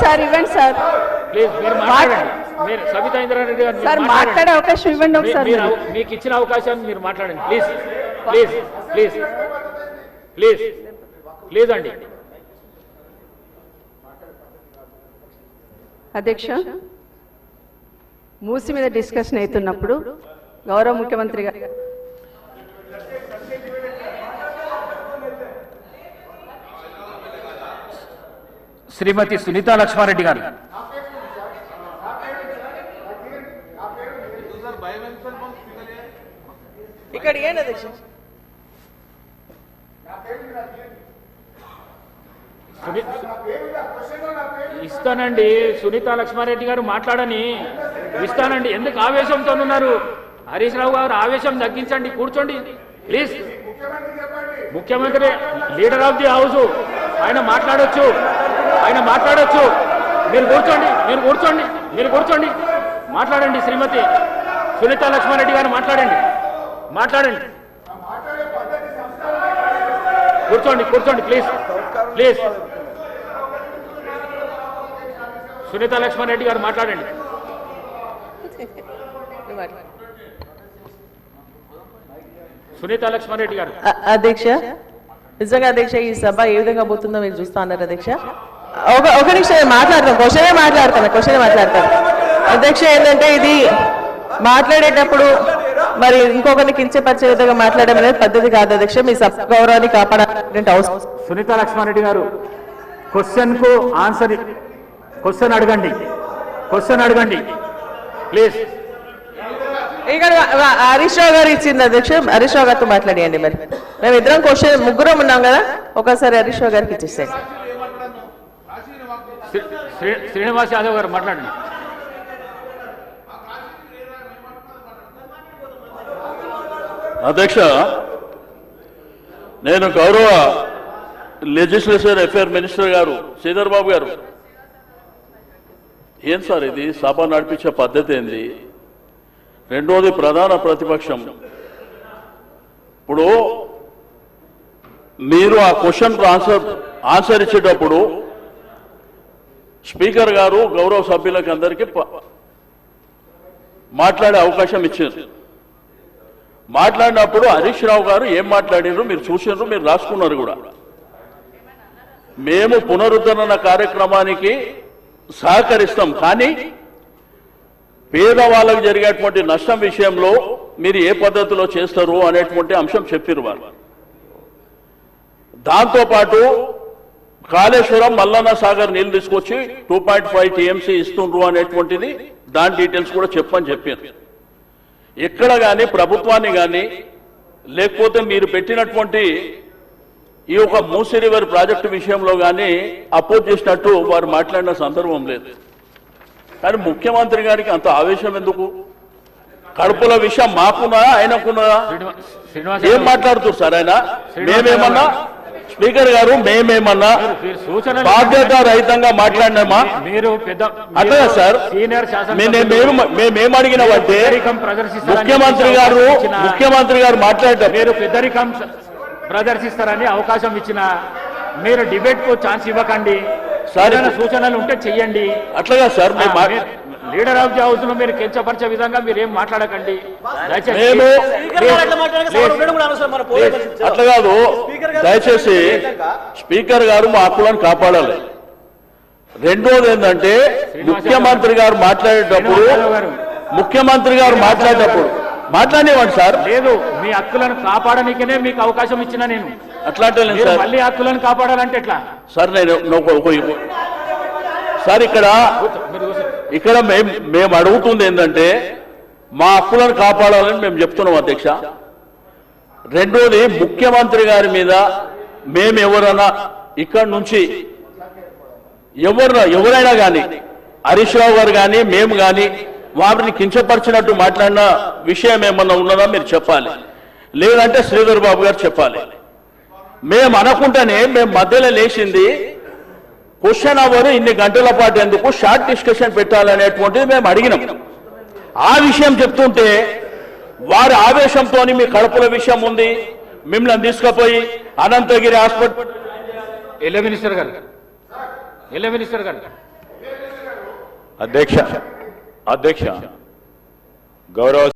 Sir ఇవ్వండి sir. Please మీరు మాట్లాడండి. మీరు సబితా ఇంద్రారెడ్డి గారు సార్ మాట్లాడే అవకాశం ఇవ్వండి ఒకసారి. మీకు ఇచ్చిన అవకాశం మీరు మాట్లాడండి please please please please please అండి. అధ్యక్ష, మూసి మీద డిస్కషన్ అవుతున్నప్పుడు గౌరవ ముఖ్యమంత్రి గారు శ్రీమతి సునీతా లక్ష్మారెడ్డి గారు. ఇక్కడ ఏంటి అధ్యక్ష? ఇస్తానండి, సునీతా లక్ష్మారెడ్డి గారు మాట్లాడని ఇస్తానండి. ఎందుకు ఆవేశంతో ఉన్నారు? హరీష్ రావు గారు ఆవేశం తగ్గించండి, కూర్చోండి ప్లీజ్. ముఖ్యమంత్రి లీడర్ ఆఫ్ ది హౌస్, ఆయన మాట్లాడొచ్చు, ఆయన మాట్లాడొచ్చు. మీరు కూర్చోండి, మీరు కూర్చోండి, మీరు కూర్చోండి, మాట్లాడండి. శ్రీమతి సునీతా లక్ష్మారెడ్డి గారు మాట్లాడండి, మాట్లాడండి. కూర్చోండి, కూర్చోండి ప్లీజ్ ప్లీజ్. సునీతా లక్ష్మారెడ్డి గారు మాట్లాడండి. సునీతా లక్ష్మారెడ్డి గారు. అధ్యక్ష, నిజంగా అధ్యక్ష ఈ సభ ఏ విధంగా పోతుందో మీరు చూస్తా ఉన్నారు అధ్యక్ష. ఒక నిమిషం మాట్లాడతాను, క్వశ్చనే మాట్లాడతాను. అధ్యక్ష ఏంటంటే ఇది మాట్లాడేటప్పుడు మరి ఇంకొకరిని కించపరిచే విధంగా మాట్లాడడం అనేది పద్ధతి కాదు అధ్యక్ష. మీ సభ గౌరవాన్ని కాపాడాలంటే అవసరం. సునీతా లక్ష్మారెడ్డి గారు క్వశ్చన్ కు ఆన్సర్, క్వశ్చన్ అడగండి ప్లీజ్. ఇక్కడ హరీష్ రావు గారు ఇచ్చింది అధ్యక్ష, హరీష్ రావు గారితో మాట్లాడియండి. మరి మేము ఇద్దరం క్వశ్చన్ ముగ్గురం ఉన్నాం కదా, ఒకసారి హరీష్ రావు గారికి ఇచ్చేస్తాం. శ్రీనివాస్ యాదవ్ గారు మాట్లాడండి. అధ్యక్ష, నేను గౌరవ లెజిస్లేచర్ అఫేర్ మినిస్టర్ గారు శ్రీధర్ బాబు గారు, ఏం సార్ ఇది సభ నడిపించే పద్ధతి ఏంది? రెండోది ప్రధాన ప్రతిపక్షం. ఇప్పుడు మీరు ఆ క్వశ్చన్ ఆన్సర్ ఇచ్చేటప్పుడు స్పీకర్ గారు గౌరవ సభ్యులకు అందరికీ మాట్లాడే అవకాశం ఇచ్చారు. మాట్లాడినప్పుడు హరీష్ రావు గారు ఏం మాట్లాడినారు మీరు చూసినారు, మీరు రాసుకున్నారు కూడా. మేము పునరుద్ధరణ కార్యక్రమానికి సహకరిస్తాం, కానీ పేదవాళ్ళకు జరిగేటువంటి నష్టం విషయంలో మీరు ఏ పద్ధతిలో చేస్తారు అనేటువంటి అంశం చెప్పారు వారు. దాంతోపాటు కాళేశ్వరం మల్లన్న సాగర్ నీళ్లు తీసుకొచ్చి 2.5 TMC ఇస్తుండ్రు అనేటువంటిది దాని డీటెయిల్స్ కూడా చెప్పని చెప్పారు. ఎక్కడ కానీ ప్రభుత్వాన్ని కానీ లేకపోతే మీరు పెట్టినటువంటి ఈ యొక్క మూసీ రివర్ ప్రాజెక్టు విషయంలో కానీ అపోజ్ చేసినట్టు వారు మాట్లాడిన సందర్భం లేదు. కానీ ముఖ్యమంత్రి గారికి అంత ఆవేశం ఎందుకు? కడుపుల విషయం మాకున్నదా ఆయనకున్నదా? ఏం మాట్లాడుతున్నారు సార్ ఆయన? మేమేమన్నా స్పీకర్ గారు మేమేమన్నా బాధ్యత రహితంగా మాట్లాడినామా? అదే సార్, మేమేం అడిగినామంటే ముఖ్యమంత్రి గారు మాట్లాడారు, మీరు పెద్దరికం ప్రదర్శిస్తారని అవకాశం ఇచ్చిన మీరు డిబేట్ కు ఛాన్స్ ఇవ్వకండి. సరైన సూచనలు ఉంటే చెయ్యండి. అట్లాగా sir, leader of the house లో మీరు కించపరిచే విధంగా మీరు ఏం మాట్లాడకండి. అట్లా కాదు, దయచేసి స్పీకర్ గారు మా హక్కులను కాపాడాలి. రెండోది ఏంటంటే ముఖ్యమంత్రి గారు మాట్లాడేటప్పుడు మాట్లాడేవాడు సార్. లేదు, మీ హక్కులను కాపాడనికనే మీకు అవకాశం ఇచ్చిన నేను. అట్లాంటి మళ్ళీ హక్కులను కాపాడాలంటే ఎట్లా సార్? నేను సార్ ఇక్కడ మేము అడుగుతుంది ఏంటంటే మా హక్కులను కాపాడాలని మేము చెప్తున్నాం అధ్యక్ష. రెండోది ముఖ్యమంత్రి గారి మీద మేము ఎవరైనా ఇక్కడ నుంచి ఎవరైనా కానీ హరీష్ రావు గారు కానీ మేము కానీ వారిని కించపరిచినట్టు మాట్లాడిన విషయం ఏమన్నా ఉన్నదా మీరు చెప్పాలి, లేదంటే శ్రీధర్ బాబు గారు చెప్పాలి. మేము అనుకుంటేనే మేము మధ్యలో లేచింది క్వశ్చన్ అవర్ ఇన్ని గంటల పాటు ఎందుకు షార్ట్ డిస్కషన్ పెట్టాలనేటువంటిది మేము అడిగినాం. ఆ విషయం చెప్తుంటే వారి ఆవేశంతో మీ కడుపుల విషయం ఉంది, మిమ్మల్ని తీసుకుపోయి అనంతగిరి హాస్పిటల్. మినిస్టర్ గారు అధ్యక్ష గౌరవ